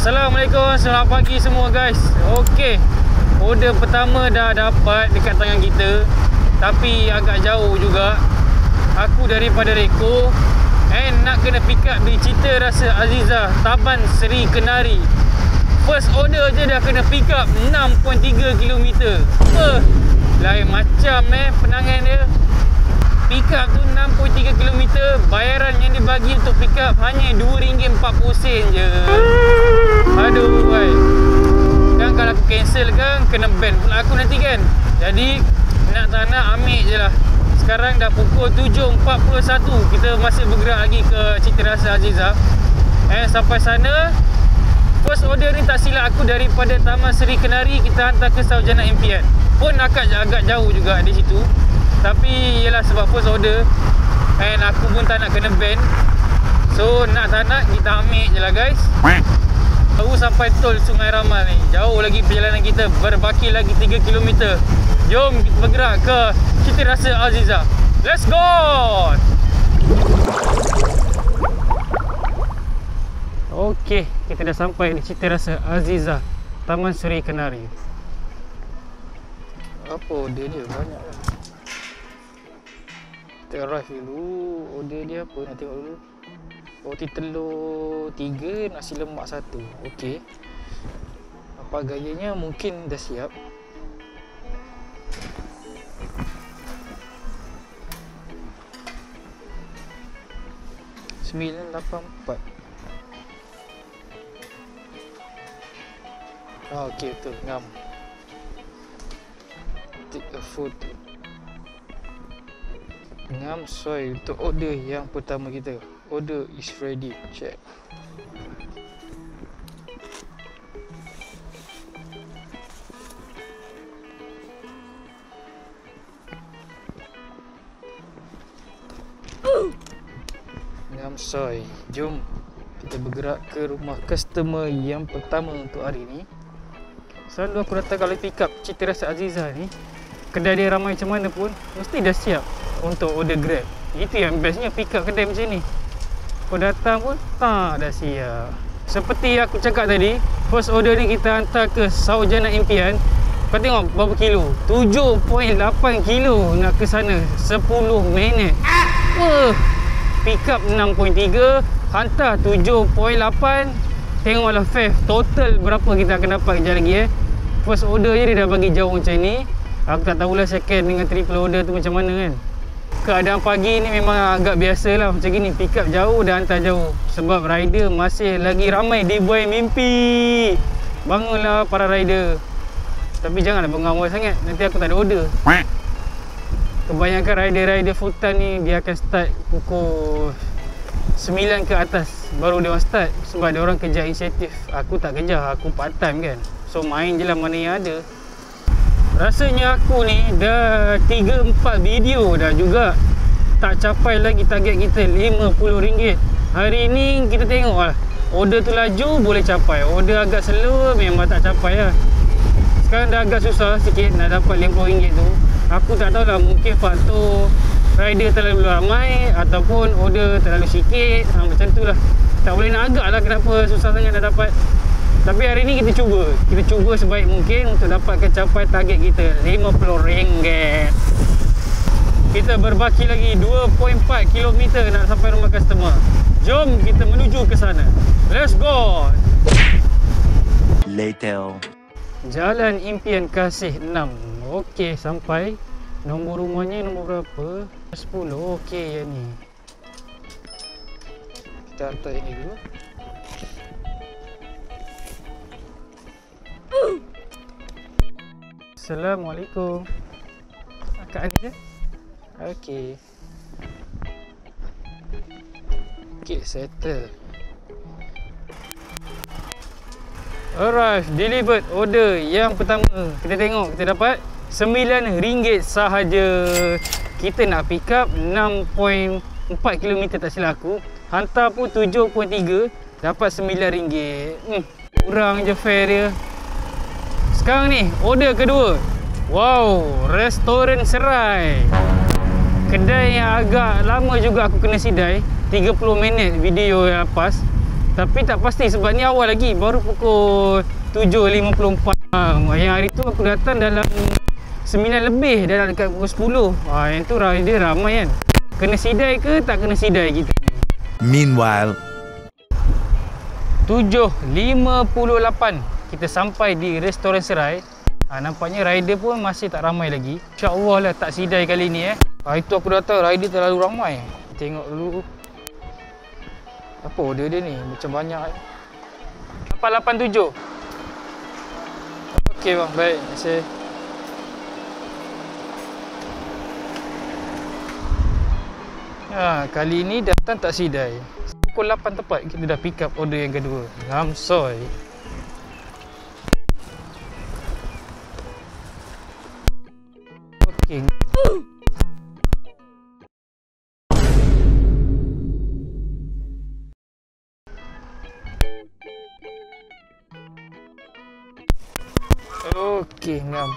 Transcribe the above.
Assalamualaikum, selamat pagi semua guys. Okey, order pertama dah dapat dekat tangan kita, tapi agak jauh juga. Aku daripada Reko nak kena pick up di Cita Rasa Azizah, Taman Seri Kenari. First order je dah kena pick up 6.3 km. Lain macam penangan dia. Pick up tu 6.3 km, bayaran yang dibagi untuk pick up hanya RM2.40 je. Aduh, wai. Kan kalau aku cancel kan, kena ban pula aku nanti kan. Jadi, nak tak nak ambil je lah. Sekarang dah pukul 7.41. Kita masih bergerak lagi ke Cita Rasa Azizah. Sampai sana, first order ni tak silap aku daripada Taman Seri Kenari, kita hantar ke Sarjana Impian. Pun agak jauh juga di situ. Tapi ialah sebab first order aku pun tak nak kena ban. So nak tak nak kita ambil je lah guys. Baru sampai tol Sungai Ramal ni. Jauh lagi perjalanan kita, berbaki lagi 3 km. Jom kita bergerak ke Cita Rasa Azizah. Let's go! Okey, kita dah sampai di Cita Rasa Azizah, Taman Seri Kenari. Apa order dia? Banyak kan? Kita arrive dulu. Order dia apa? Nak tengok dulu. Roti telur 3, nasi lemak 1. Okey. Apa gayanya? Mungkin dah siap. RM9.84. Okey, betul. Ngam. Take a photo. Ngam soy untuk order yang pertama kita. Order is ready. Check. Ngam soy. Jom kita bergerak ke rumah customer yang pertama untuk hari ni. Selalu aku datang kalau pick up Cita Rasa Azizah ni, kedai dia ramai macam mana pun mesti dah siap untuk order Grab. Itu yang bestnya pick up kedai macam ni. Kau datang pun dah siap. Seperti aku cakap tadi, first order ni kita hantar ke Sarjana Impian. Kau tengok berapa kilo? 7.8 kilo nak ke sana, 10 minit. Pick up 6.3, hantar 7.8. Tengoklah fare total berapa kita akan dapat kejap lagi. First order je dia dah bagi jauh macam ni. Aku tak tahulah second dengan triple order tu macam mana kan. Keadaan pagi ni memang agak biasa lah macam gini. Pick up jauh dan hantar jauh. Sebab rider masih lagi ramai di buai mimpi. Bangunlah para rider. Tapi janganlah mengawal sangat, nanti aku tak ada order. Kebanyakan rider-rider full time ni dia akan start pukul 9 ke atas baru dia orang start. Sebab dia orang kerja insentif. Aku tak kerja, aku part time kan. So main je lah mana yang ada. Rasanya aku ni dah 3-4 video dah juga tak capai lagi target kita RM50. Hari ni kita tengok lah, order tu laju boleh capai, order agak slow memang tak capai lah. Sekarang dah agak susah sikit nak dapat RM50 tu. Aku tak tahu lah, mungkin faktor rider terlalu ramai ataupun order terlalu sikit. Macam tu lah, tak boleh nak agak lah kenapa susah sangat nak dapat. Tapi hari ni kita cuba sebaik mungkin untuk dapatkan capai target kita RM50. Kita berbaki lagi 2.4 km nak sampai rumah customer. Jom kita menuju ke sana. Let's go. Later. Jalan Impian Kasih 6. Okey, sampai. Nombor rumahnya nombor berapa? 10. Okey, yang ni. Kita hantar ini dulu. Assalamualaikum. Kak Aniza? Okey. Okey, settle. Arrive, delivered order yang pertama. Kita tengok, kita dapat RM9 sahaja. Kita nak pick up 6.4 km tak silap aku. Hantar pun 7.3, dapat RM9. Kurang je fare dia. Sekarang ni order kedua. Wow, restoran Serai. Kedai yang agak lama juga aku kena sidai, 30 minit video yang lepas. Tapi tak pasti sebab ni awal lagi. Baru pukul 7.54. Yang hari tu aku datang dalam 9 lebih, dalam dekat pukul 10. Yang tu dia ramai kan. Kena sidai ke tak kena sidai kita ni? Meanwhile, 7.58 kita sampai di restoran Serai. Nampaknya rider pun masih tak ramai lagi. InsyaAllah lah tak sidai kali ni Itu aku datang rider terlalu ramai. Tengok dulu apa order dia ni, macam banyak 887. Okey bang, baik, terima kasih. Kali ni datang tak sidai. Pukul 8 tepat kita dah pick up order yang kedua. Ramsoy. Okey. Okey, ngam.